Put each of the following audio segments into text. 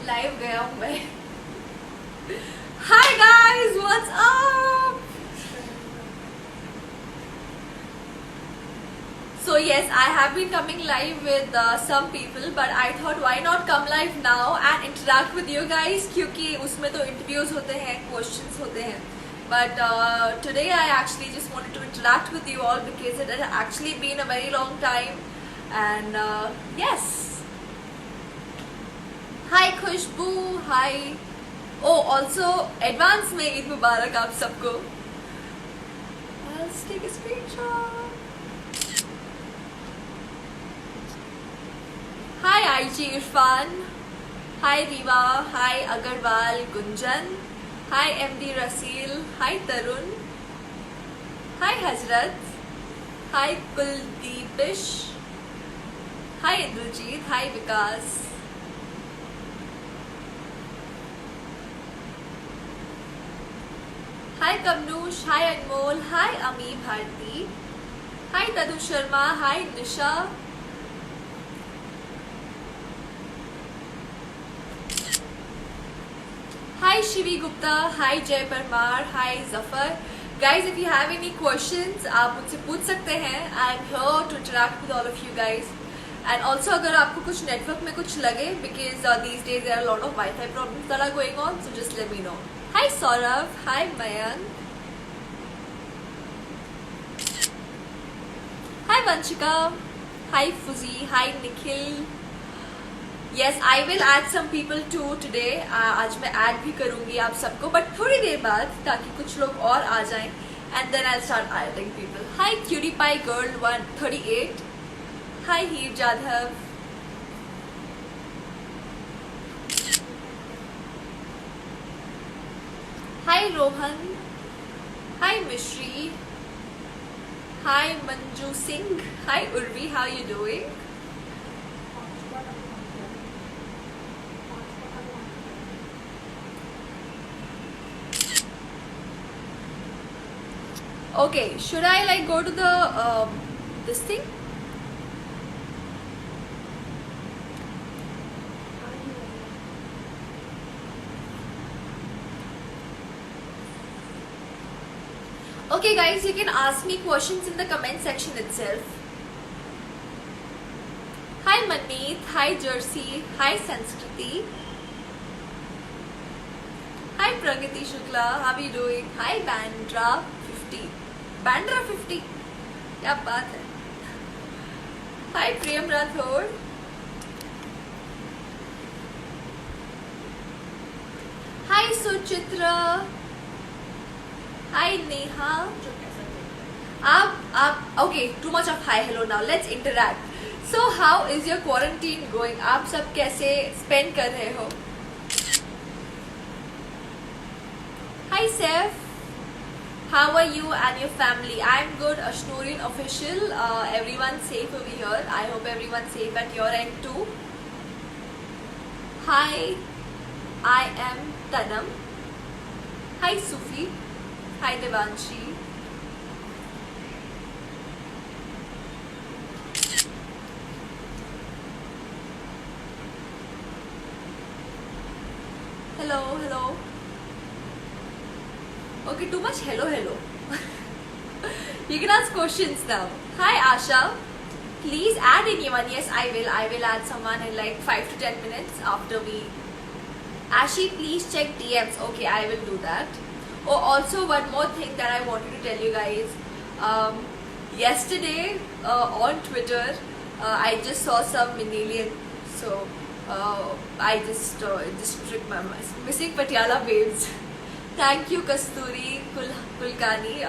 Live गया हूँ मैं. Hi guys, what's up? So yes, I have been coming live with some people, but I thought why not come live now and interact with you guys, क्योंकि उसमें तो interviews होते हैं, questions होते हैं. But today I actually just wanted to interact with you all because it had actually been a very long time. And yes. Hi Khushbu, hi. Oh, also advance में ईद मुबारक आप सबको. Let's take a screenshot. Hi IG Irfan. Hi Riva. Hi Agarwal Gunjan. Hi MD Rasil. Hi Tarun. Hi Hazrat. Hi Kuldeepish. Hi Indrajit. Hi Vikas. Hi Kamnush, hi Anmol, hi Ami Bharti, hi Tadu Sharma, hi Nisha. Hi Shivi Gupta, hi Jay Parmar, hi Zafar. Guys, if you have any questions, आप मुझसे पूछ सकते हैं. I'm here to interact with all of you guys. And also अगर आपको कुछ network में कुछ लगे, because these days there are a lot of Wi-Fi problems that are going on, so just let me know. Hi Saurav, hi Mayank. Hi Vanshika, hi Fuzi, hi Nikhil. Yes, I will add some people too today. आज मैं add भी करूँगी आप सबको, but थोड़ी देर बाद ताकि कुछ लोग और आ जाएं. And then I'll start adding people. Hi Cutie Pie Girl 138. Hi Heer Jadhav. Hi Rohan. Hi Mishri. Hi Manju Singh. Hi Urvi, how you doing? Okay, should I like go to the this thing? Okay guys, you can ask me questions in the comment section itself. Hi Manmeet, hi Jersey, hi Sanskriti. Hi Pragati Shukla, how are you doing? Hi Bandra 50. Bandra 50? क्या बात है? Hi Priyam Rathod. Hi Suchitra. Hi Neha. Okay, too much of hi hello now. Let's interact. So how is your quarantine going? आप सब कैसे spend कर रहे हो? Hi Seth. How are you and your family? I'm good. Ashnorian official. Everyone safe over here. I hope everyone's safe at your end too. Hi. I am Tanam. Hi Sufi. Hi Devanshi. Hello, hello. Okay, too much hello, hello. You can ask questions now. Hi Asha. Please add anyone. Yes, I will. I will add someone in like 5 to 10 minutes after we. Ashi, please check DMs. Okay, I will do that. Oh, also one more thing that I wanted to tell you guys. Yesterday on Twitter, I just saw some Manilian. So I just tricked my mind. Missing Patiala babes. Thank you Kasturi, Kulkani.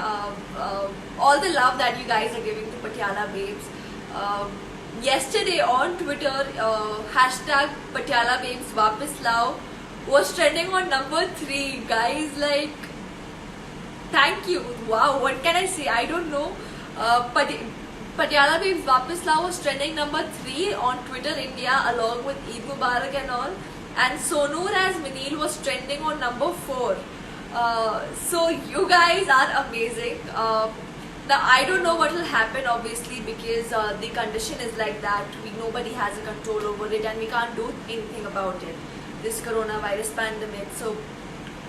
All the love that you guys are giving to Patiala babes. Yesterday on Twitter, hashtag Patiala babes Wapas Lao was trending on number 3. Guys, like, thank you. Wow, what can I say? I don't know. Patiala babes Wapas Lao was trending number 3 on Twitter India along with Eid Mubarak and all. And Sonur as Manil was trending on number 4. So you guys are amazing. Now I don't know what will happen, obviously, because the condition is like that. Nobody has a control over it, and we can't do anything about it. This coronavirus pandemic. So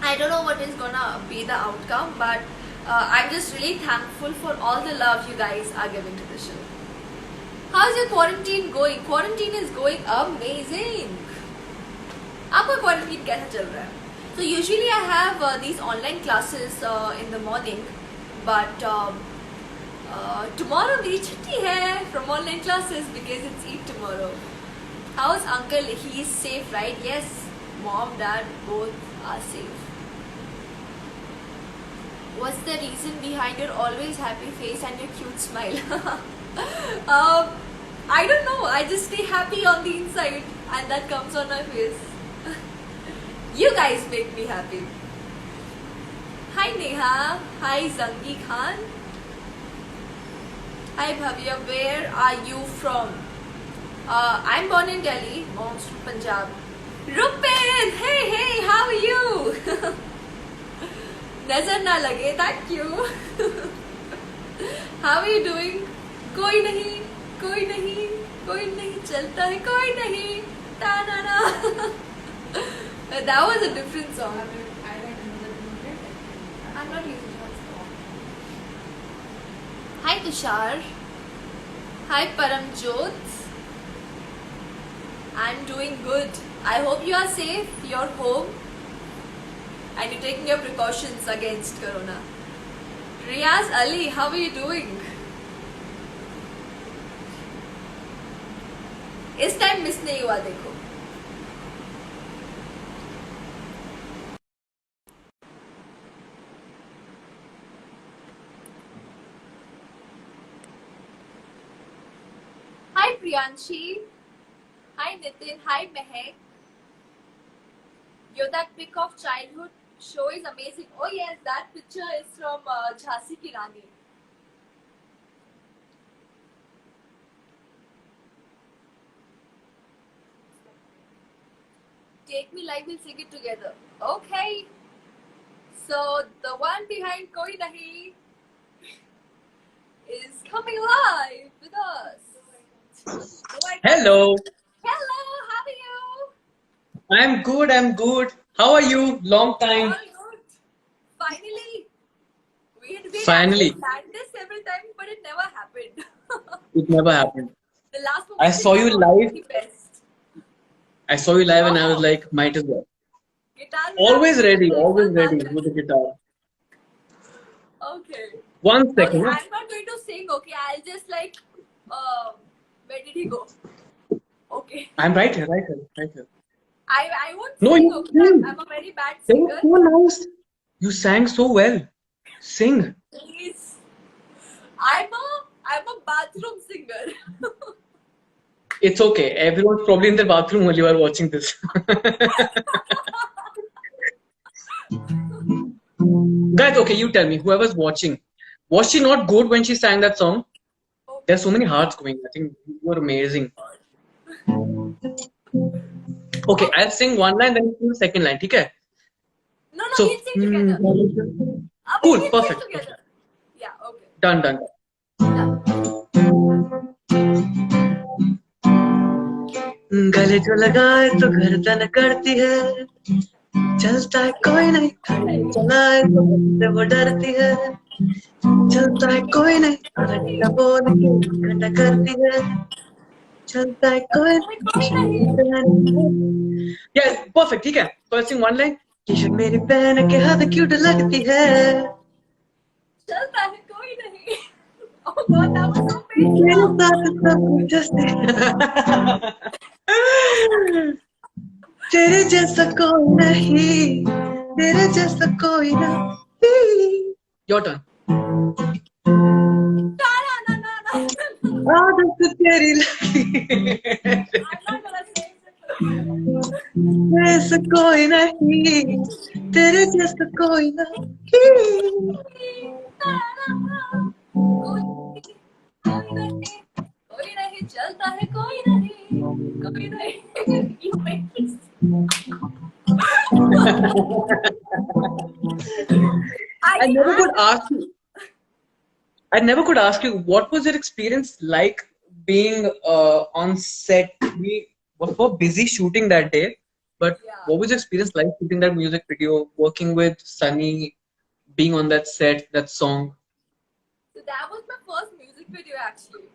I don't know what is gonna be the outcome, but I'm just really thankful for all the love you guys are giving to the show. How's your quarantine going? Quarantine is going amazing. आपका quarantine कैसा चल रहा है? So usually I have these online classes in the morning, but tomorrow मेरी छुट्टी है from online classes because it's Eid tomorrow. How's uncle? He is safe, right? Yes, mom, dad, both are safe. What's the reason behind your always happy face and your cute smile? I don't know. I just stay happy on the inside, and that comes on my face. You guys make me happy. Hi Neha. Hi Zangi Khan. Hi Bhavya. Where are you from? I'm born in Delhi. Mom's from Punjab. Rupin. Hey. How are you? नजर ना लगे. Thank you. How are you doing? कोई नहीं चलता है कोई नहीं. Ta na na. That was a different song. I'm not using that. Hi Tushar. Hi Paramjot. I'm doing good. I hope you are safe. You're home. And you're taking your precautions against corona. Riyaz Ali, how are you doing? इस time miss नहीं हुआ देखो. Hi Priyanshi. Hi Nitin. Hi Mehak. That pic of childhood show is amazing. Oh yes, that picture is from Jhansi Ki Rani. Take Me Live, we'll sing it together. Okay. So the one behind Koi Nahi is coming live with us. Hello. Hello, how are you? I'm good. How are you? Long time. All good. Finally. We Finally. planned this every time, but it never happened. It never happened. The last I saw you live. The best. I saw you live and I was like, might as well. Guitar Always ready with the guitar. Okay. One second. Okay, I'm not going to sing, okay? I'll just like, where did he go? Okay. I'm right here. I won't No, sing, you okay? sing. I'm a very bad That singer. was so nice. You sang so well. Sing. Please. I'm a bathroom singer. It's okay. Everyone's probably in their bathroom while you are watching this. Guys, okay, you tell me, whoever's watching, was she not good when she sang that song? Okay. There's so many hearts going. I think you were amazing. Okay, I'll sing one line, then you sing the second line, okay? No, we'll sing together. Cool, We'll perfect. sing together. Yeah, okay. Done. गले जो लगाए तो गर्दन करती है, चलता है कोई नहीं, चलाए तो मुझसे वो डरती है, चलता है कोई नहीं, घंटा बोल के घंटा करती है, चलता है कोई नहीं. Yes, perfect, ठीक है. So I'll sing one line. Kishan मेरी बहन के हाथ क्यूट लगती है, चलता है कोई नहीं. Oh God, that was so painful. तेरे जैसा कोई नहीं, तेरे जैसा कोई नहीं. Your turn. आदत तेरी लगी, I'm not gonna say it. जैसा कोई नहीं, तेरे जैसा कोई नहीं. कोई नहीं चलता है कोई नहीं. I never could ask you. I never could ask you what was your experience like being on set. We were busy shooting that day, but Yeah. what was your experience like shooting that music video, working with Sunny, being on that set, that song? So that was my first music video actually.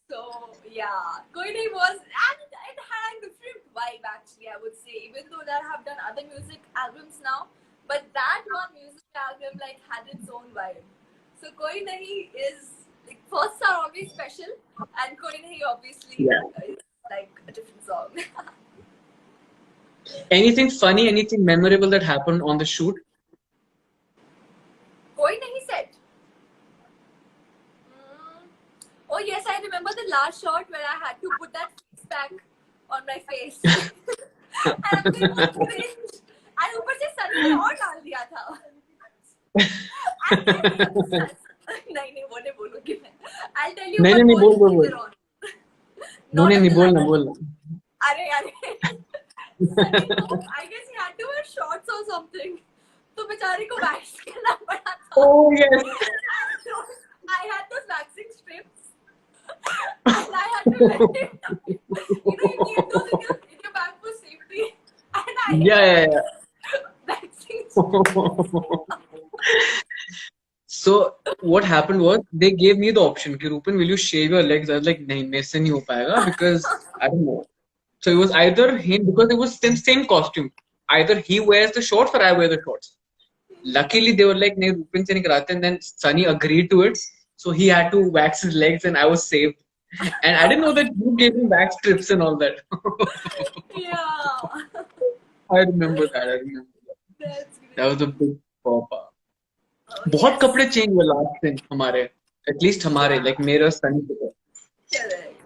So yeah, Koi Nahi was, and it had a different vibe actually, I would say. Even though that I have done other music albums now, but that one music album like had its own vibe. So Koi Nahi is like first are always special, and Koi Nahi obviously Yeah. is like a different song. Anything funny, anything memorable that happened on the shoot? Koi Nahi said. Mm. Oh yes, I remember the last shot where I had to put that face pack on my face. And I'm like, वो cringe. And ऊपर से सनी ने और डाल दिया था. And then नहीं नहीं वो नहीं बोलूँगी मैं. I'll tell you नहीं नहीं one नहीं more बोल बोल thing बोल later on. नहीं Not नहीं on नहीं the बोलना live. बोलना अरे अरे. सनी को I guess he had to wear shorts or something. तो बेचारे को वैक्स करना पड़ा था. Oh yes. I had those waxing strips. And I had to let him know. You know, you keep those in your bag for safety. And I Yeah, yeah, waxing yeah. So what happened was they gave me the option कि Rupen, will you shave your legs? I was like नहीं मेरे से नहीं हो पाएगा because I don't know. So it was either him because it was same costume. Either he wears the shorts or I wear the shorts. Luckily they were like नहीं Rupen से नहीं कराते and then Sunny agreed to it. So he had to wax his legs and I was saved. And I didn't know that you gave him wax strips and all that. Yeah. I remember that. I remember that. That's That great. was a big pop up. Oh, बहुत yes. कपड़े change हुए last दिन हमारे at least हमारे Yeah. Like मेरा सनी के Correct.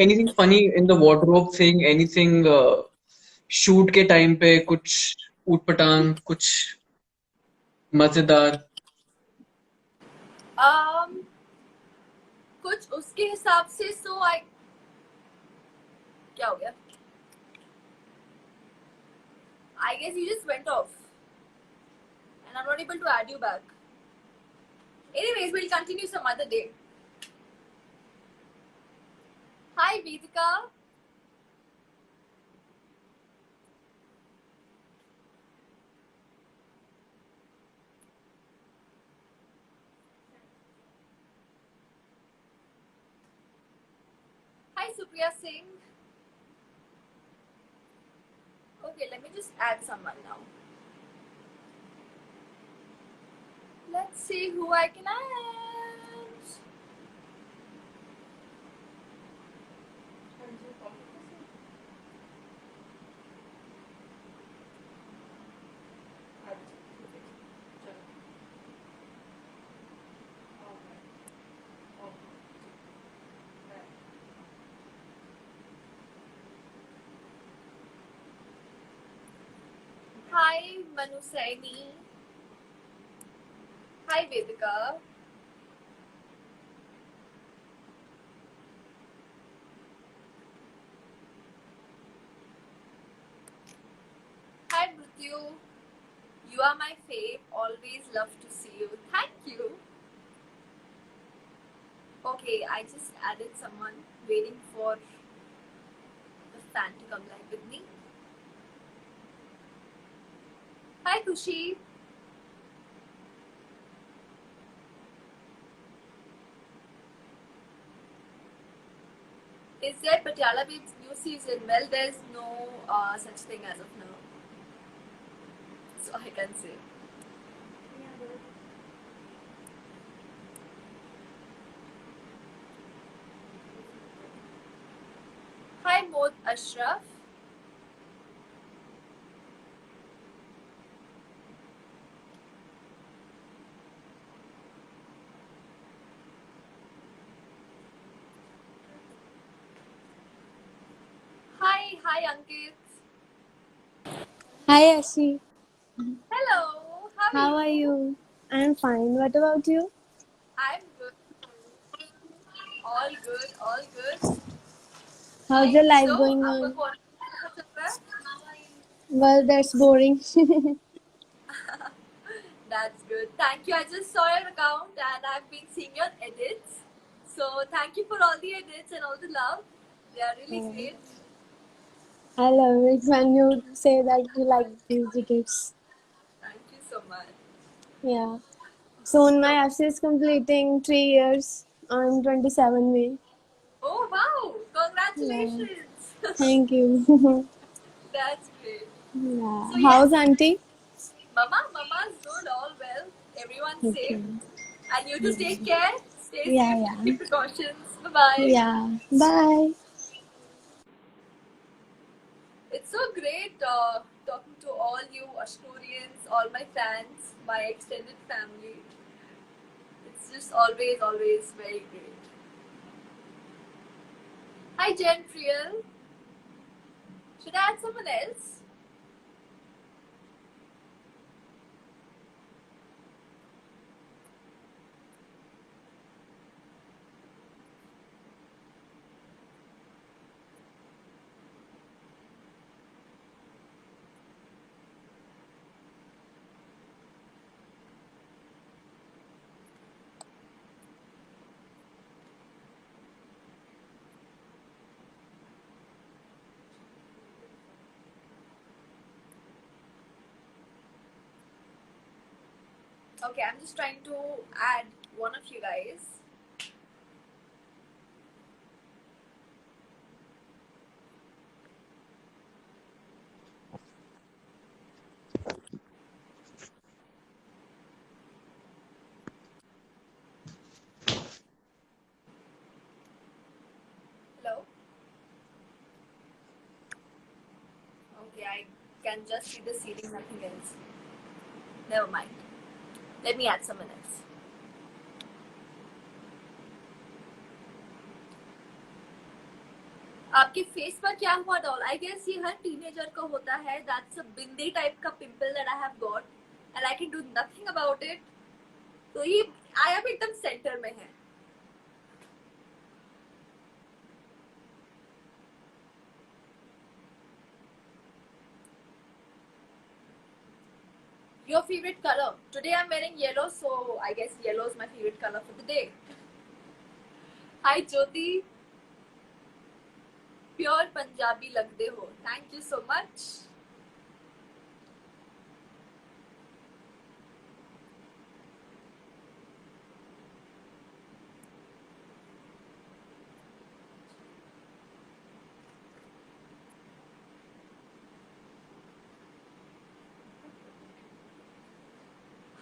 anything funny in the wardrobe thing anything shoot के time पे कुछ ऊटपटांग कुछ मजेदार कुछ उसके हिसाब से सो आई क्या हो गया I guess you just went off and I'm not able to add you back. Anyways, we'll continue some other day. Hi Vedika. Hi Supriya Singh. Okay, let me just add someone now. Let's see who I can add. Hi Manu Saini. Hi Vedika. Hi Mrityu. You are my fave. Always love to see you. Thank you. Okay, I just added someone waiting for the fan to come live with me. Hi Kushi. Is there Patiala Babes new season? Well, there's no such thing as of now. So I can say. Hi Mod Ashraf. Hi Ankit. Hi, Ashi. Hello. How are you? I'm fine. What about you? I'm good. All good. All good. How's your life So, going आपका on? College कैसा चल रहा है? Well, that's boring. That's good. Thank you. I just saw your account and I've been seeing your edits. So thank you for all the edits and all the love. They are really Yeah. great. I love it when you say that you like these edits. Thank you so much. Yeah. Soon my FC is completing 3 years on 27 May. Oh wow! Yeah. Congratulations. Thank you. That's great. Yeah. So How's yes, auntie? Mama's good, all well. Everyone's safe. Okay. And you just take care. Stay Yeah, safe. yeah. Take precautions. Bye bye. Yeah. Bye. It's so great talking to all you Ashturians, all my fans, my extended family. It's just always very great. Hi, Jen Priyal. Should I add someone else? Okay, I'm just trying to add one of you guys. Hello? Okay, I can just see the ceiling, nothing else. Never mind. Let me add someone else. आपके face पर क्या हुआ doll? I guess ये हर teenager को होता है. That's a bindi type का pimple that I have got and I can do nothing about it. तो ये आया भी एकदम सेंटर में है. Your favorite color? Today I'm wearing yellow, so I guess yellow is my favorite color for the day. Hi Jyoti. Pure Punjabi lagde ho. Thank you so much.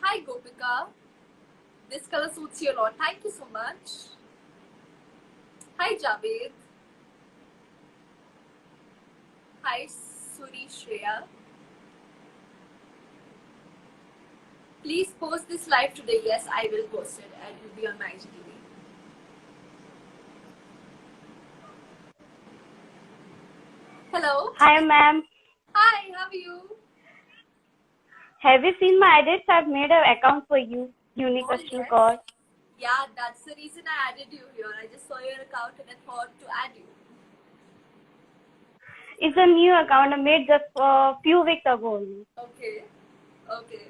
Hi Gopika. This color suits you a lot. Thank you so much. Hi Javed. Hi Suri Shreya. Please post this live today. Yes, I will post it and it will be on my IGTV. Hello. Hi, ma'am. Hi, how are you? Have you seen my edits? I've made an account for you. Unique Oh, Ashton yes. Kaur. Yeah, that's the reason I added you here. I just saw your account and I thought to add you. It's a new account I made just a few weeks ago only. Okay. Okay.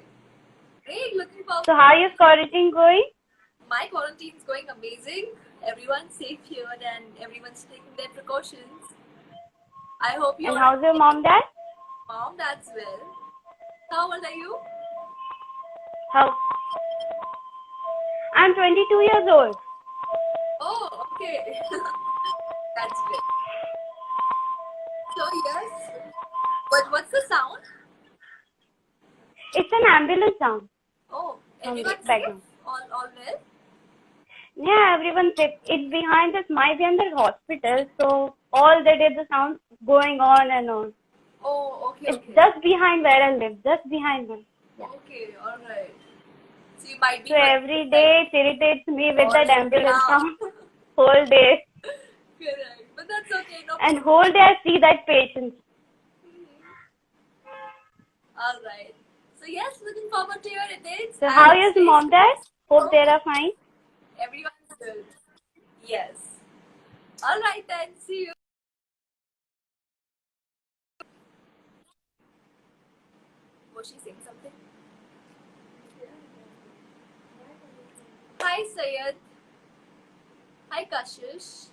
Great, looking forward. So how is quarantine going? My quarantine is going amazing. Everyone's safe here and everyone's taking their precautions. I hope you And are how's your mom, dad? mom, that's well. How old are you? How? I'm 22 years old. Oh, okay. That's great. So yes. What's the sound? It's an ambulance sound Oh, from the everyone's safe? background. All well? Yeah, everyone's safe. It's behind this Maiviander hospital, so all the day the sound going on and on. Oh, okay, It's okay. just behind where I live, just behind them. Yeah. Okay, alright. So you might be So every day it irritates me with that ambulance Yeah. sound whole day. Correct. But that's okay, no And problem. whole day I see that patient. Alright. So yes, looking forward to your edits. So how and is stay mom, dad? safe. Hope they are fine. Everyone's good. Yes. Alright then, see you. Was she saying something? Hi Sayed. Hi Kashish.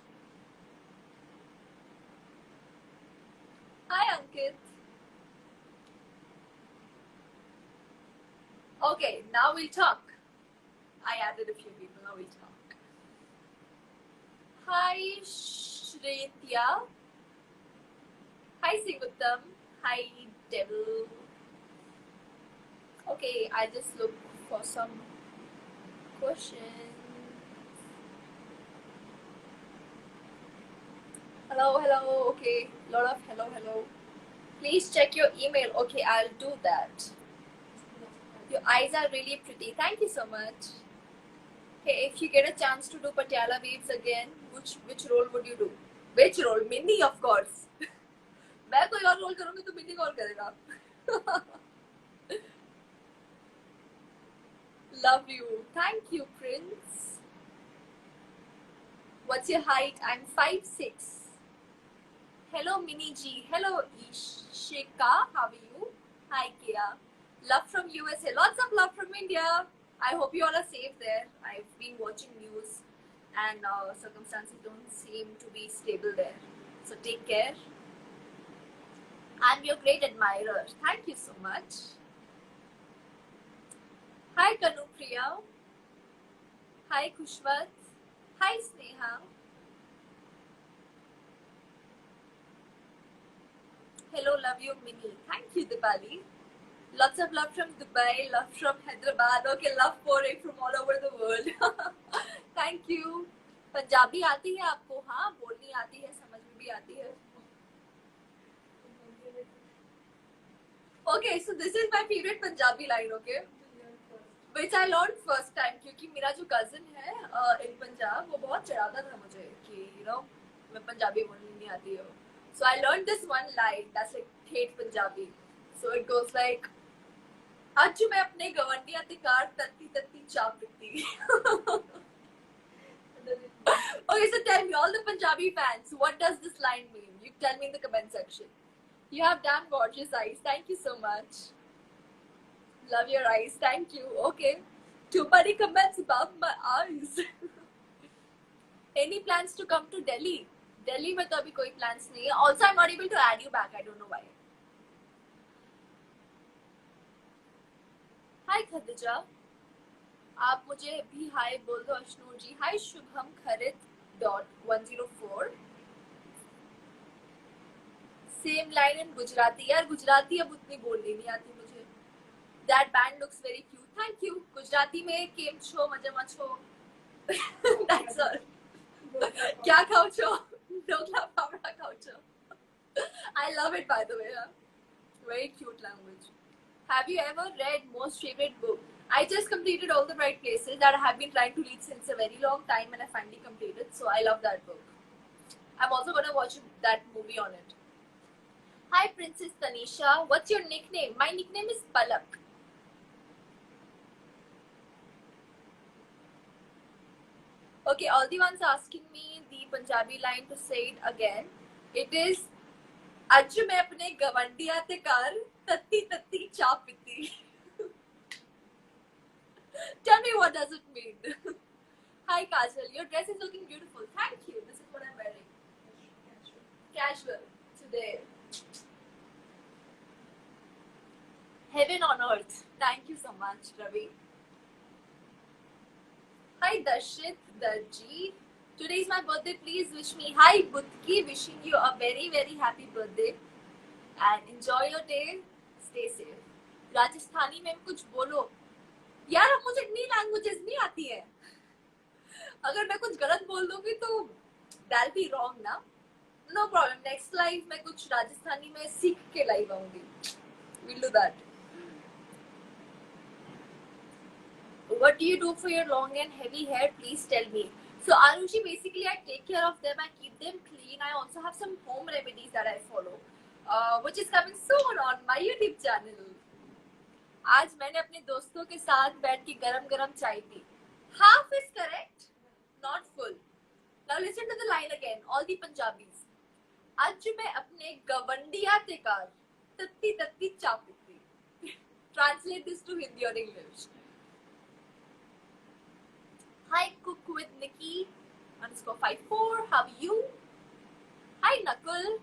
Hi Ankit. Okay, now we'll talk. I added a few people, now we'll talk. Hi Shretya. Hi Singuttam. Hi Devil. Okay, I just look for some questions. Hello, hello. Okay, lot of hello. Please check your email. Okay, I'll do that. Your eyes are really pretty. Thank you so much. Okay, if you get a chance to do Patiala waves again, which role would you do? Which role? Minnie, of course. मैं कोई और role करूंगी तो मिन्नी कौन करेगा? Love you. Thank you, Prince. What's your height? I'm 5'6". Hello, Minnie G. Hello, Ishika. How are you? Hi, Kia. Love from USA. Lots of love from India. I hope you all are safe there. I've been watching news and circumstances don't seem to be stable there. So take care. I'm your great admirer. Thank you so much. Hi, Kanupriya. Hi, Kushwat. Hi, Sneha. Hello, love you, Minnie. Thank you, Dipali. Lots of love from Dubai, love from Hyderabad. Okay, love pouring from all over the world. Thank you. Punjabi आती है आपको? हाँ, बोलनी आती है, समझ में भी आती है. Okay, so this is my favorite Punjabi line, okay? Which I learned first time क्योंकि मेरा जो cousin है in Punjab वो बहुत चिढ़ाता था मुझे कि मैं पंजाबी बोलनी नहीं आती है. So I learned this one line that's like hate Punjabi. So it goes like आज मैं अपने गवंडिया तिकार तत्ती तत्ती चाप पीती. Okay, so tell me, all the Punjabi fans, what does this line mean? You tell me in the comment section. You have damn gorgeous eyes. Thank you so much. Love your eyes. Thank you. Okay. Too many comments about my eyes. Any plans to come to Delhi? Delhi में तो अभी कोई plans नहीं है. Also, I'm not able to add you back. I don't know why. Hi Khadija. आप मुझे भी हाय बोल दो अश्नूर जी. Hi शुभम खरिद .104. Same line in Gujarati. यार गुजराती अब उतनी बोलनी नहीं आती मुझे. That band looks very cute. Thank you. Gujarati में केम छो मजा मचो. That's all. क्या खाओ छो? ढोकला फाफड़ा खाओ छो. I love it, by the way. Huh? Very cute language. Have you ever read most favorite book? I just completed All the Right Places that I have been trying to read since a very long time and I finally completed. So I love that book. I'm also gonna watch that movie on it. Hi Princess Tanisha. What's your nickname? My nickname is Palak. Okay, all the ones asking me the Punjabi line to say it again. It is आज मैं अपने गवंडिया ते car तत्ती तत्ती चा पीती. Tell me, what does it mean? Hi Kajal, your dress is looking beautiful. Thank you. This is what I'm wearing. Casual today. Heaven on earth. Thank you so much, Ravi. Hi Darshit Darji. Today is my birthday. Please wish me. Hi Budki, wishing you a very very happy birthday and enjoy your day. Stay safe. Rajasthani में कुछ बोलो. यार अब मुझे इतनी languages नहीं आती है. अगर मैं कुछ गलत बोल दूंगी तो that'll be wrong ना. No problem. Next live मैं कुछ राजस्थानी में सीख के लाइव आऊंगी. We'll do that. What do you do for your long and heavy hair? Please tell me. So Arushi, basically I take care of them. I keep them clean. I also have some home remedies that I follow, which is coming soon on my YouTube channel. आज मैंने अपने दोस्तों के साथ बैठ के गरम चाय P. Half is correct, not full. Now listen to the line again. All the Punjabis. आज मैं अपने गवंडिया ते कार तत्ती तत्ती चा पीती. Translate this to Hindi or English. Hi Nikki_54. How are you? Hi Nakul.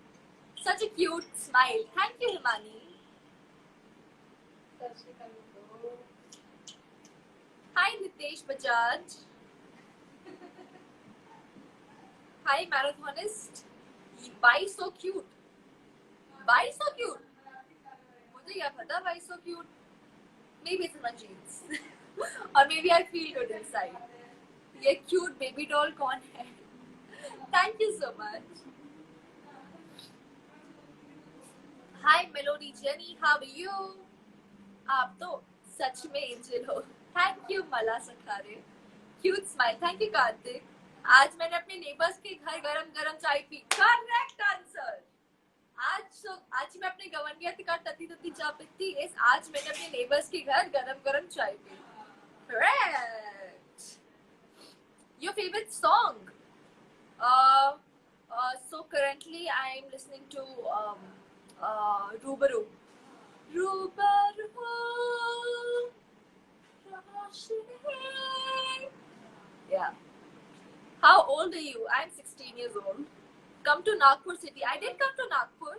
Such a cute smile. Thank you, Himani. Hi Nitesh Bajaj. Hi Marathonist. Why so cute? Why so cute? मुझे क्या पता why so cute? Maybe it's in my genes. Or maybe I feel good inside. ये cute baby doll कौन है? Thank you so much. Hi Melody Jenny, how are you? आप तो सच में angel हो. Thank you मला सखारे. Cute smile. Thank you Kartik. आज मैंने अपने नेबर्स के घर गरम गरम चाय पी. Correct answer. आज मैं अपने गवंडिया तिका तती तती चाय पीती. आज मैंने अपने नेबर्स के घर गरम गरम चाय P. Correct. Your favorite song? So currently I am listening to Rubaru. Rubaru. Yeah. How old are you? I'm 16 years old. Come to Nagpur city. I did come to Nagpur.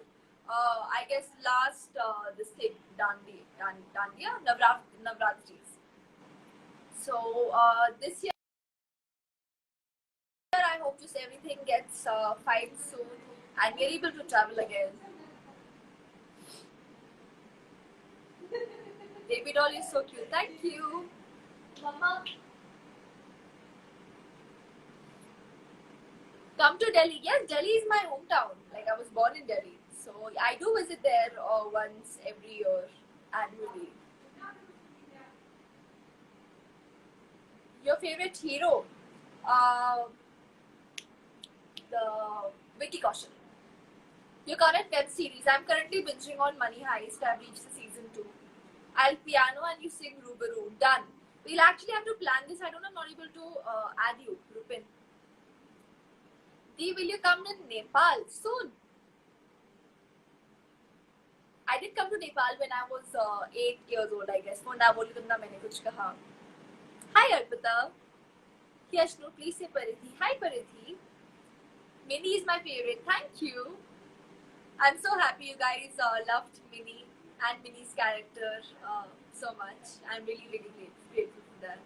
I guess last this thing Dandiya Navratris. So this year I hope just everything gets fine soon and we're able to travel again. Baby doll is so cute. Thank you, Mama. Come to Delhi. Yes, Delhi is my hometown. Like I was born in Delhi, so I do visit there once every year annually. Your favorite hero? The Vicky Kaushal. Your current web series? I'm currently binging on Money Heist. I've reached the season 2. I'll piano and you sing Rubaru. Done. We'll actually have to plan this. I don't know, I'm not able to add you, Rupin. Dee, will you come to Nepal soon? I did come to Nepal when I was 8 years old, I guess. Phone boli tumna maine kuch kaha. Hi Arpita. Yashnu, please say Parithi. Hi Parithi. Minnie is my favorite. Thank you. I'm so happy you guys loved Minnie and Minnie's character so much. I'm really grateful for that.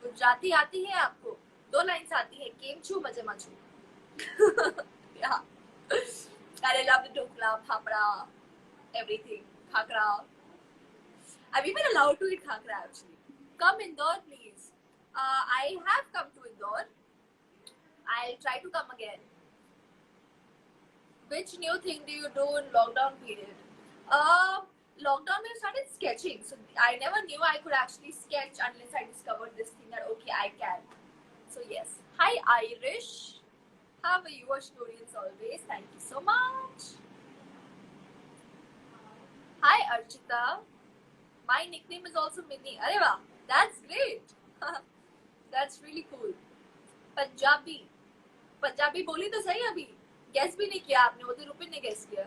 Gujarati आती है आपको? 2 lines आती है. केम छू मजे मचू. Yeah. I love the dhokla, phapra, everything. Khakra. I'm even allowed to eat khakra actually. Come Indore, please. I have come to Indore. I'll try to come again. Which new thing do you do in lockdown period? Lockdown I started sketching. So I never knew I could actually sketch unless I discovered this thing that okay I can. So yes. Hi Irish. How are you? Ashnurians always. Thank you so much. Hi Archita. My nickname is also Minnie. Arey wah, that's great. That's really cool. Punjabi. Punjabi बोली तो सही अभी. Guess भी नहीं किया आपने. वो तो रुपिन ने guess किया.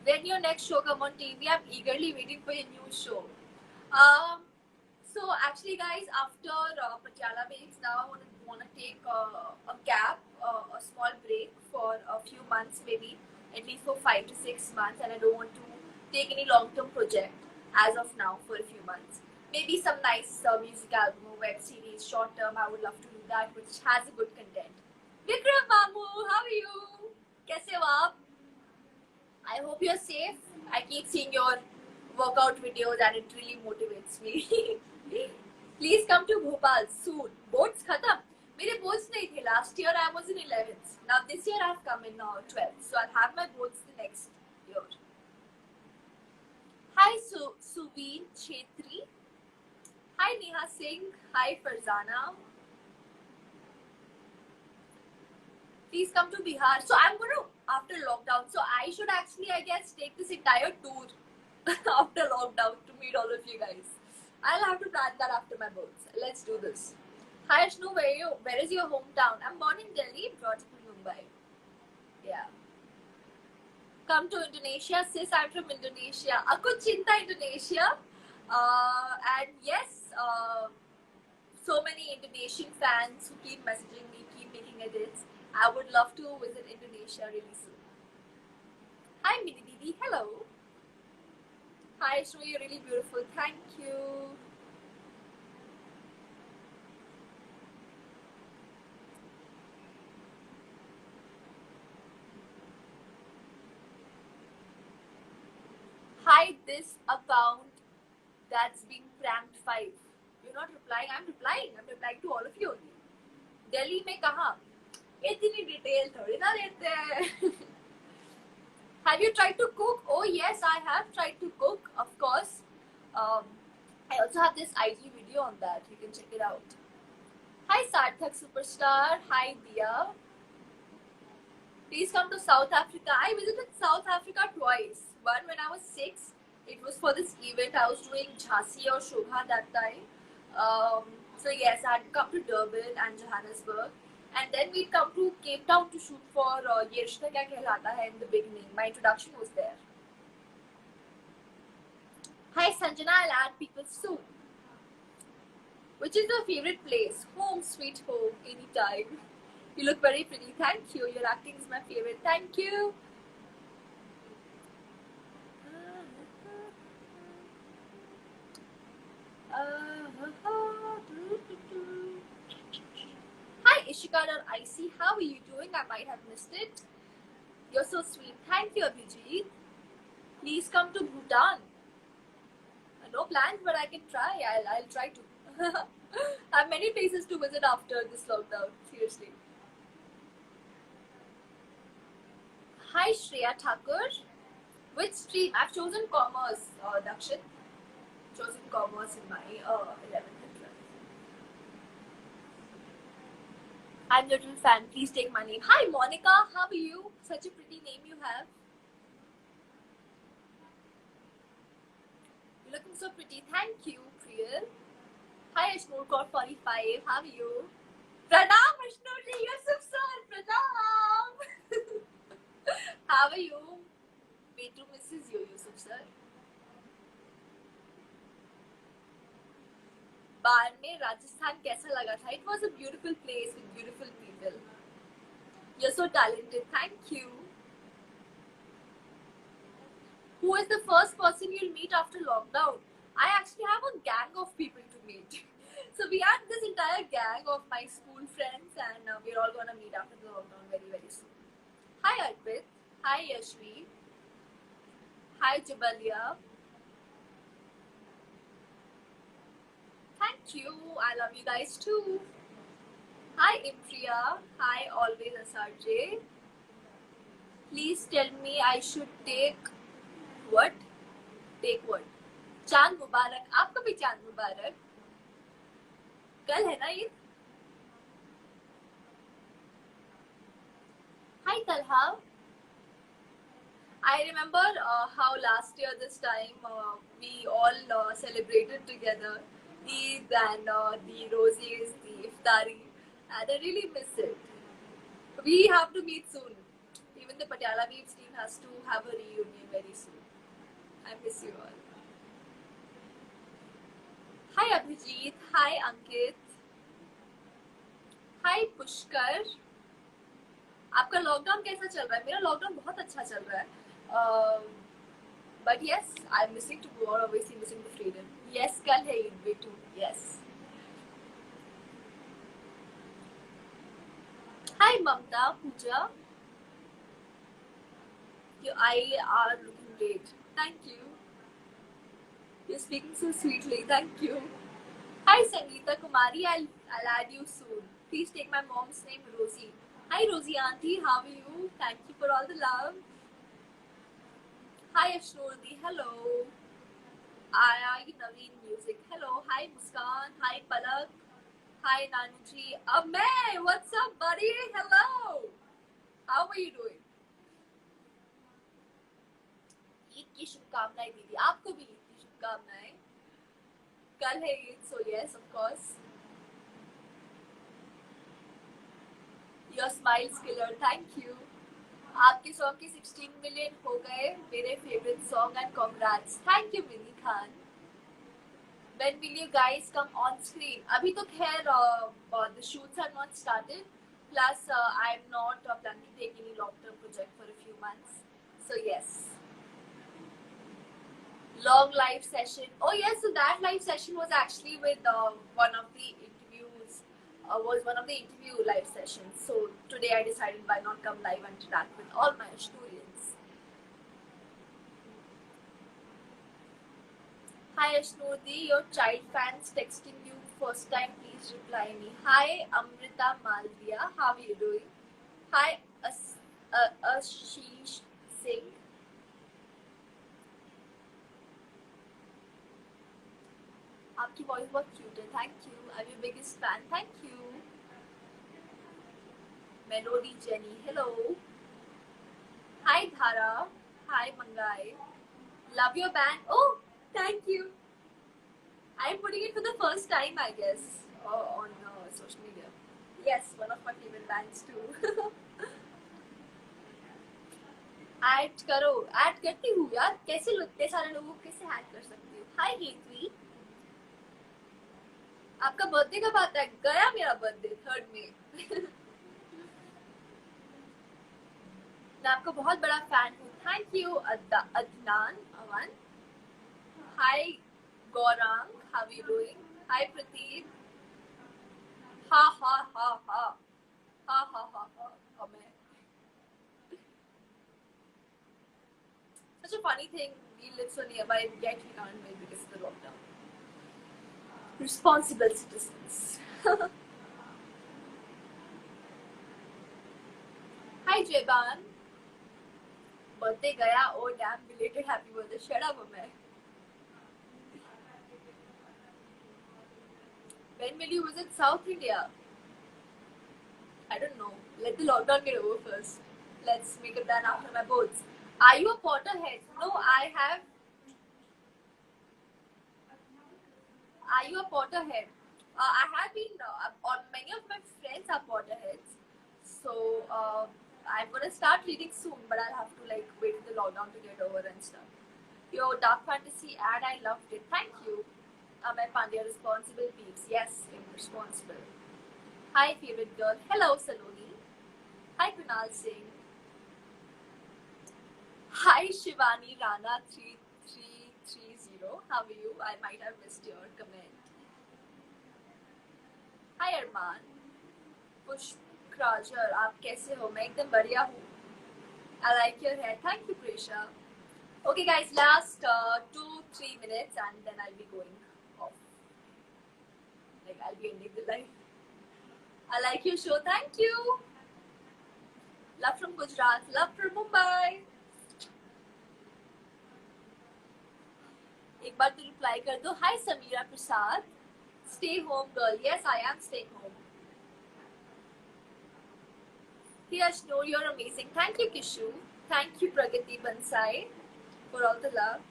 When your next show come on TV? I'm eagerly waiting for your new show. So actually, guys, after Patiala Babes, now I want to take a gap, a small break for a few months, maybe at least for 5 to 6 months, and I don't want to take any long-term project as of now for a few months. Maybe some nice music album or web series, short-term. I would love to do that, which has a good content. Vikram Mamu, how are you? Kaise ho aap? I hope you're safe. I keep seeing your workout videos and it really motivates me. Please come to Bhopal soon. Boards khatam. मेरे boards नहीं थे. Last year I was in 11th. Now this year I've come in 12th. So I'll have my boards the next year. Hi Suveen Chetri. Hi Neha Singh. Hi Farzana. Please come to Bihar. So I'm going to, after lockdown, so I should actually, I guess, take this entire tour after lockdown to meet all of you guys. I'll have to plan that after my boards. Let's do this. Hi Ashnu, where is your hometown? I'm born in Delhi, brought up in Mumbai. Yeah. Come to Indonesia, sis. I'm from Indonesia. Aku cinta Indonesia. And yes, so many Indonesian fans who keep messaging me, keep making edits. I would love to visit Indonesia really soon. Hi, Mini Didi. Hello. Hi, Shreya. You're really beautiful. Thank you. Hide this account that's being pranked 5. You're not replying. I'm replying. I'm replying to all of you only. Delhi में कहाँ? इतनी detail थोड़ी ना देते हैं. Have you tried to cook? Oh yes, I have tried to cook. Of course. I also have this IG video on that. You can check it out. Hi Sarthak Superstar. Hi Dia. Please come to South Africa. I visited South Africa twice. One when I was 6. It was for this event. I was doing Jhansi or Shobha that time. So yes, I had come to Durban and Johannesburg. And then we'd come to Cape Town to shoot for Ye Rishta Kya Kehlata Hai in the beginning. My introduction was there. Hi Sanjana, I'll add people soon. Which is your favorite place? Home, sweet home, anytime. You look very pretty. Thank you. Your acting is my favorite. Thank you. Hi Ishika.ic. How are you doing? I might have missed it. You're so sweet. Thank you, Abhijit. Please come to Bhutan. No plans, but I can try. I'll try to. I have many places to visit after this lockdown. Seriously. Hi Shreya Thakur. Which stream? I've chosen commerce, Dakshin. Chosen commerce in my 11th and 12th. I'm your little fan. Please take my name. Hi Monica. How are you? Such a pretty name you have. You're looking so pretty. Thank you, Priyal. Hi Ashnoor45. How are you? Pranam Ashnoorji, Yusuf sir. Pranam. How are you? Metro misses you, Yusuf sir. Barmer Rajasthan कैसा लगा था? It was a beautiful place with beautiful people. You're so talented. Thank you. Who is the first person you'll meet after lockdown? I actually have a gang of people to meet. So we had this entire gang of my school friends, and we're all gonna meet after the lockdown very, very soon. Hi Arpit. Hi Yashvi. Hi Jabalia. Thank you. I love you guys too. Hi Impriya. Hi Always SRJ. Please tell me I should take what? Take what? चांद मुबारक. आपको भी चांद मुबारक. कल है ना ये? Hi Talha. I remember how last year this time we all celebrated together Eid and the roses, the iftari, and I really miss it. We have to meet soon. Even the Patiala Waves team has to have a reunion very soon. I miss you all. Hi Abhijit. Hi Ankit. Hi Pushkar. आपका lockdown कैसा चल रहा है? मेरा lockdown बहुत अच्छा चल रहा है. But yes, I'm missing to go out. Obviously missing the freedom. Yes, कल है ईद भी too. Yes. Hi Mamta, Pooja. Your eyes are looking great. Thank you. You're speaking so sweetly. Thank you. Hi Sangeeta Kumari. I'll add you soon. Please take my mom's name Rosie. Hi Rosie auntie. How are you? Thank you for all the love. Hi Ashnodi. Hello. I Naveen Music. Hello. Hi Muskan. Hi Palak. Hi Nanuji. Amay, what's up, buddy? Hello. How are you doing? Eid की शुभकामनाएं दीदी. आपको भी ईद की शुभकामनाएं. कल है Eid, so yes, of course. Your smile's killer. Thank you. आपके सॉन्ग के 16 मिलियन हो गए, मेरे favourite song and congrats. Thank you mini Khan. When will you guys come on screen? अभी तो खैर the shoots are not started. Plus I'm not planning to take any long-term project for a few months. So yes. Long live session. Oh yes, so that live session was actually with one of the interviews. Was one of the interview live sessions. So today I decided why not come live and interact with all my students. Hi Ashnodi, your child fans texting you first time. Please reply me. Hi Amrita Malviya, how are you doing? Hi Ashish Singh. आपकी voice बहुत cute है, thank you. I am your biggest fan, thank you. Melody Jenny, hello. Hi Dhara, hi Mangai, love your band. Oh thank you. I am putting it for the first time I guess on social media. Yes, one of my favourite bands too. Add करो, add करती हूँ यार, कैसे इतने सारे लोगों को कैसे ऐड कर सकती हूँ। हाय हेतवी, आपका बर्थडे कब आता है? गया मेरा बर्थडे 3rd में। मैं आपका बहुत बड़ा फैन हूँ, thank you Adnan Awan. Hi Gaurang, how you doing? Hi Prateek. हा हा हा हा हा हा हा हा। मैं such a funny thing, we live so nearby yet we can't meet because of the lockdown. Responsible citizens. Hi Jeban, birthday गया। Oh damn, belated happy birthday. Shut up मैं। When will you visit South India? I don't know. Let the lockdown get over first. Let's make a plan after my boards. Are you a Potterhead? No, I have. Are you a Potterhead? I have been. On many of my friends are Potterheads, so I'm gonna start reading soon. But I'll have to like wait for the lockdown to get over and stuff. Your Dark Fantasy ad, I loved it. Thank you. Amay Pandya, responsible peeps. Yes, I'm responsible. Hi, favorite girl. Hello, Saloni. Hi, Kunal Singh. Hi, Shivani Rana 3330. How are you? I might have missed your comment. Hi, Arman. Pushkrajar, आप कैसे हो? मैं एकदम बढ़िया हूँ. I like your hair. Thank you, Prisha. Okay, guys, last 2-3 minutes and then I'll be going off. Like, I'll be ending the live. I like your show. Thank you. Love from Gujarat. Love from Mumbai. एक बार तो reply कर दो. Hi, Samira Prasad. Stay home, girl. Yes, I am staying home. Yes, no, you're amazing. Thank you, Kishu. Thank you, Pragati Bansai, for all the love.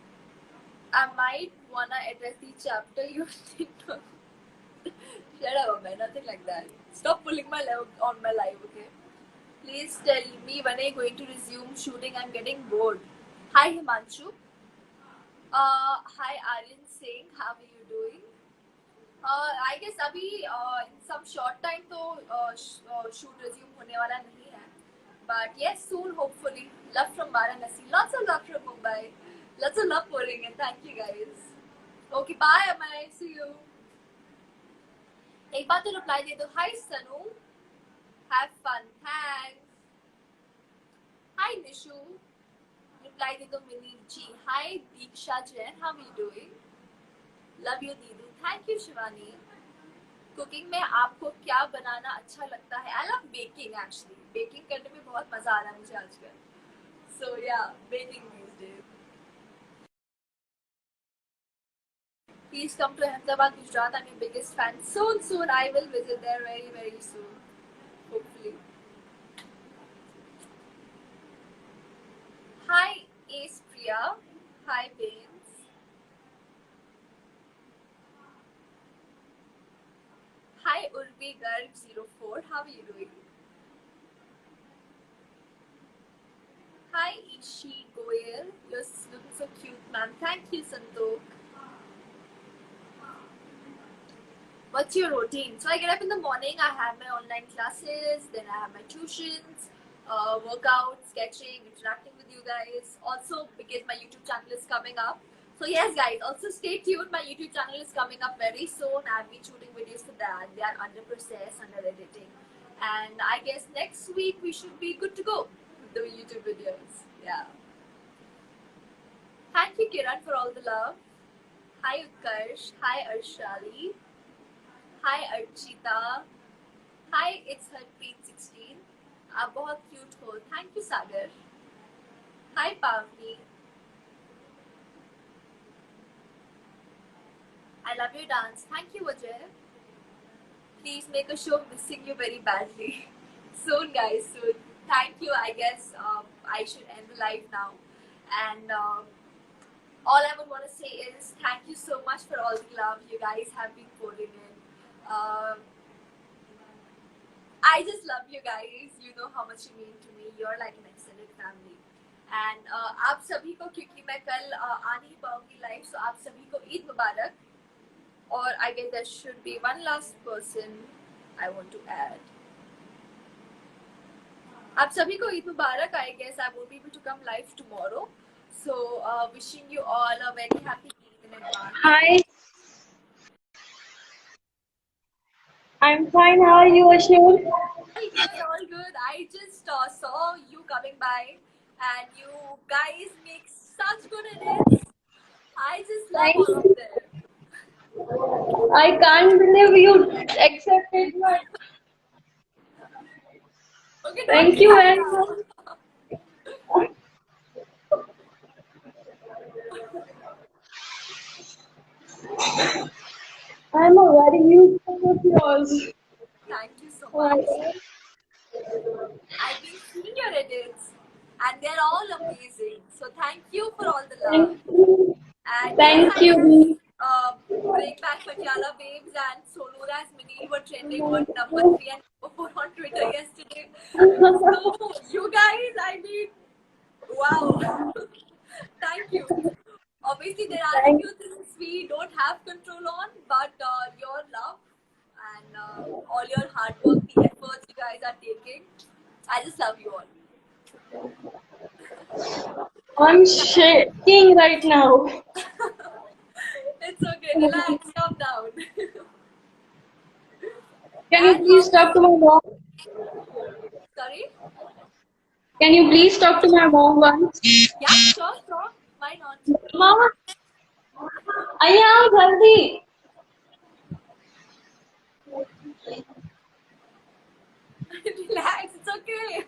I might wanna address the chapter you did. Shut up, man. Nothing like that. Stop pulling my leg on my live, okay? Please tell me when are you going to resume shooting? I'm getting bored. Hi, Himanshu. Hi, Aryan Singh. How are you doing? I guess अभी in some short time तो shoot resume होने वाला नहीं है. But yes, soon hopefully. Love from Varanasi. Lots of love from Mumbai. Lots of love pouring in. Thank you guys. Okay, bye Amay. See you. एक बार तो reply दे दो. Hi Sanu. Have fun. Thanks. Hi Nishu. Reply दे दो Mini G. Hi Deeksha Jain. How are you doing? Love you Didu. Thank you Shivani. Cooking में आपको क्या बनाना अच्छा लगता है? I love baking actually. Baking करने में बहुत मजा आ रहा है मुझे आजकल. सो या baking these days. Please come to Ahmedabad, Gujarat. I'm your biggest fan. Soon I will visit there very soon. Hopefully. Hi Ace Priya. Hi Baines. Hi Urvi Garg 04. How are you doing? Hi, Ishi Goyal. You're looking so cute, ma'am. Thank you, Santok. What's your routine? So I get up in the morning, I have my online classes, then I have my tuitions, workouts, sketching, interacting with you guys. Also, because my YouTube channel is coming up. So yes, guys, also stay tuned. My YouTube channel is coming up very soon. I've been shooting videos for that. They are under process, under editing. And I guess next week we should be good to go with the YouTube videos. Yeah. Thank you, Kiran, for all the love. Hi, Utkarsh. Hi, Arshali. Hi, Archita. Hi, it's Harpreet16. आप बहुत cute हो. Thank you, Sagar. Hi, Pavni. I love your dance. Thank you, Vijay. Please make a show. Missing you very badly. Soon, guys, soon. Thank you. I guess I should end the live now. And all I would want to say is thank you so much for all the love you guys have been pouring in. I just love you guys. You know how much you mean to me. You're like an extended family. And आप सभी को क्योंकि मैं कल आ नहीं पाऊंगी live, so आप सभी को ईद मुबारक. और I guess there should be one last person I want to add. आप सभी को ईद मुबारक. I guess I won't be able to come live tomorrow. So wishing you all a very happy Eid in advance. Hi. I'm fine. How are you, Ashur? It's all good. I just saw you coming by, and you guys make such good edits. I just love all of them. I can't believe you accepted my. Okay, Thank you very much. I'm a very huge fan of yours. Thank you so much. I've been seeing your edits, and they're all amazing. So thank you for all the love. Thank you. And Thank yes, you. Break Back Patiala Babes and Sonura as Minil were trending on number 3 and number 4 on Twitter yesterday. So you guys, I mean, wow. Thank you. Obviously, there are a few things we don't have control on, but your love and all your hard work, the efforts you guys are taking, I just love you all. I'm shaking right now. It's okay, relax, calm down. Can you please talk to my mom? Sorry? Can you please talk to my mom once? Yeah, sure. Why not? Mama, I am healthy. Relax, it's okay.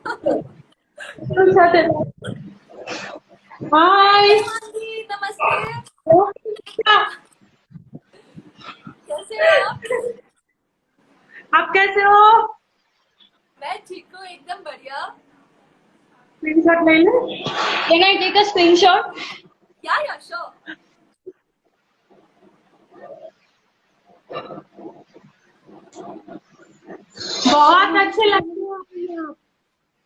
Hi. नमस्ते. कैसे हो आप? आप कैसे हो? मैं ठीक हूँ, एकदम बढ़िया. Screenshot ले ले. Can I take a screenshot? Yeah, sure. बहुत अच्छे लगते हो आप.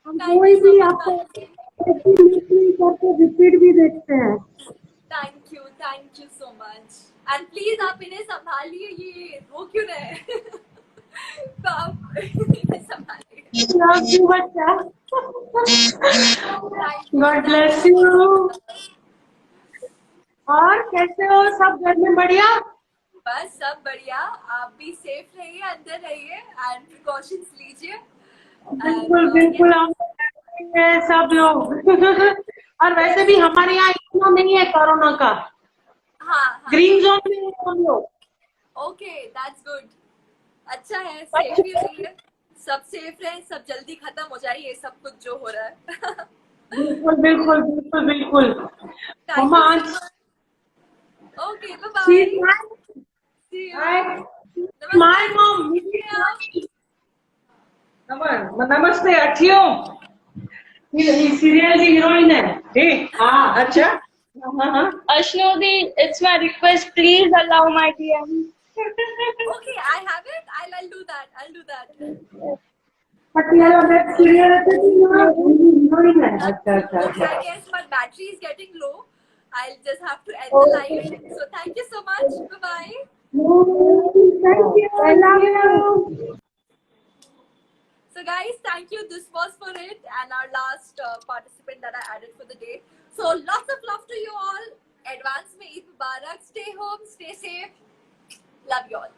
हम Thank कोई you so भी much, आपको Nancy. करके रिपीट भी देखते हैं. Thank you so much. And please आप इन्हें संभालिए, ये वो क्यों रहे? तो आप इन्हें संभालिए. Love you, बच्चा. Thank you. God bless you. और कैसे हो? सब घर में बढ़िया? बस सब बढ़िया. आप भी सेफ रहिए, अंदर रहिए एंड प्रिकॉशंस लीजिए. बिल्कुल बिल्कुल हम हैं सब लोग. और वैसे भी हमारे यहाँ इतना नहीं है कोरोना का. हाँ. ग्रीन जोन में है हम लोग. Okay, that's good. अच्छा है, सेफ ही रहिए. सब सेफ रहे, सब जल्दी खत्म हो जाए ये सब कुछ जो हो रहा है. बिल्कुल बिल्कुल बिल्कुल बिल्कुल. मम्मा okay, bye bye. See you. My mom. नमस्ते अठियो. ये सीरियल की हीरोइन है. हाँ अच्छा. Ashnodi, it's my request. Please allow my DM. Okay, I have it. I'll do that. Patiala web serial heroine है. अच्छा अच्छा Okay, अच्छा. I guess my battery is getting low. I'll just have to end the live. So thank you so much. Bye bye. Thank you. I love you. So guys, thank you. This was for it and our last participant that I added for the day. So lots of love to you all. Advance mein Eid Mubarak. Stay home. Stay safe. Love you all.